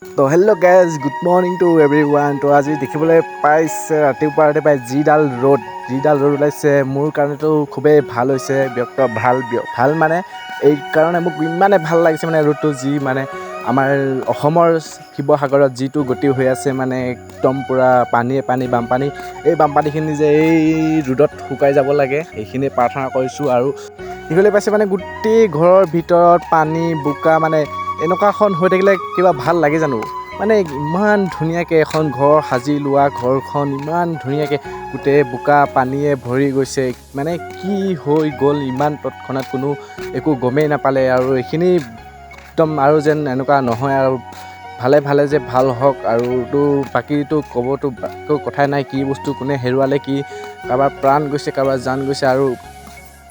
তো hello' guys, good morning to everyone. তো আজি দেখিবলৈ পাইছে ৰাতিপুৱাতে পাই যিডাল ৰ'দ ওলাইছে, মোৰ কাৰণেতো খুবেই ভাল হৈছে। ভাল মানে এই কাৰণে মোক ইমানে ভাল লাগিছে মানে ৰ'দটো, যি মানে আমাৰ অসমৰ শিৱসাগৰত যিটো গতি হৈ আছে, মানে একদম পূৰা পানী বানপানী। এই বানপানীখিনি যে এই ৰ'দত শুকাই যাব লাগে, এইখিনি প্ৰাৰ্থনা কৰিছোঁ। আৰু দেখিবলৈ পাইছে মানে গোটেই ঘৰৰ ভিতৰত পানী বোকা, মানে এনেকুৱাখন হৈ থাকিলে কিবা ভাল লাগে জানো? মানে ইমান ধুনীয়াকৈ এখন ঘৰ সাজি লোৱা, ঘৰখন ইমান ধুনীয়াকৈ গোটেই বোকা পানীয়ে ভৰি গৈছে, মানে কি হৈ গ'ল ইমান তৎক্ষণাত কোনো একো গমেই নাপালে। আৰু এইখিনি একদম আৰু যেন এনেকুৱা নহয়, আৰু ভালে যে ভাল হওক। আৰুতো বাকীটো ক'বতো কথাই নাই, কি বস্তু কোনে হেৰুৱালে, কি কাৰোবাৰ প্ৰাণ গৈছে, কাৰোবাৰ জান গৈছে, আৰু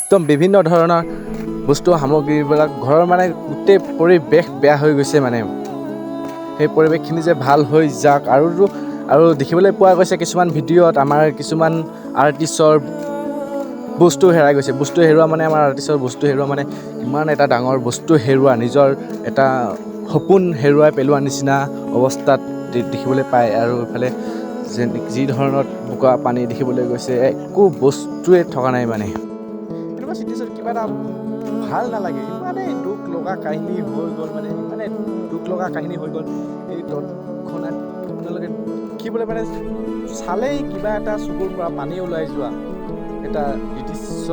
একদম বিভিন্ন ধৰণৰ বস্তু সামগ্ৰীবিলাক ঘৰৰ মানে গোটেই পৰিৱেশ বেয়া হৈ গৈছে। মানে সেই পৰিৱেশখিনি যে ভাল হৈ যাওক। আৰু দেখিবলৈ পোৱা গৈছে কিছুমান ভিডিঅ'ত আমাৰ কিছুমান আৰ্টিষ্টৰ বস্তু হেৰাই গৈছে। বস্তু হেৰুৱা মানে আমাৰ আৰ্টিষ্টৰ বস্তু হেৰুৱা মানে ইমান এটা ডাঙৰ বস্তু হেৰুৱা, নিজৰ এটা সপোন হেৰুৱাই পেলোৱা নিচিনা অৱস্থাত দেখিবলৈ পায়। আৰু এইফালে যি ধৰণৰ বোকা পানী দেখিবলৈ গৈছে, একো বস্তুৱে থকা নাই। মানে এনেকুৱা চিটুৱেশ্যন কিবা এটা ভাল নালাগে, ইমানেই দুখ লগা কাহিনী হৈ গ'ল, মানে ইমানে দুখ লগা কাহিনী হৈ গ'ল। এই তৎক্ষণাত আপোনালোকে দেখিবলৈ মানে চালেই কিবা এটা চকুৰ পৰা পানী ওলাই যোৱা এটা দৃশ্য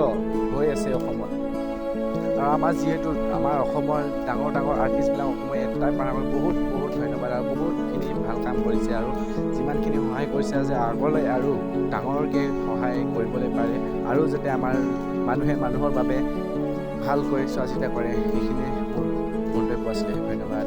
হৈ আছে অসমত। আৰু আমাৰ যিহেতু আমাৰ অসমৰ ডাঙৰ আৰ্টিষ্টবিলাক অসমে এটাই পাৰা বহুত ধন্যবাদ, আৰু বহুতখিনি ভাল কাম কৰিছে, আৰু যিমানখিনি সহায় কৰিছে যে আগলৈ আৰু ডাঙৰকৈ সহায় কৰিবলৈ পাৰে, আৰু যাতে আমাৰ মানুহে মানুহৰ বাবে ভালকৈ চোৱা চিতা কৰে। এইখিনিয়ে মোৰ মন্তব্য আছিলে। ধন্যবাদ।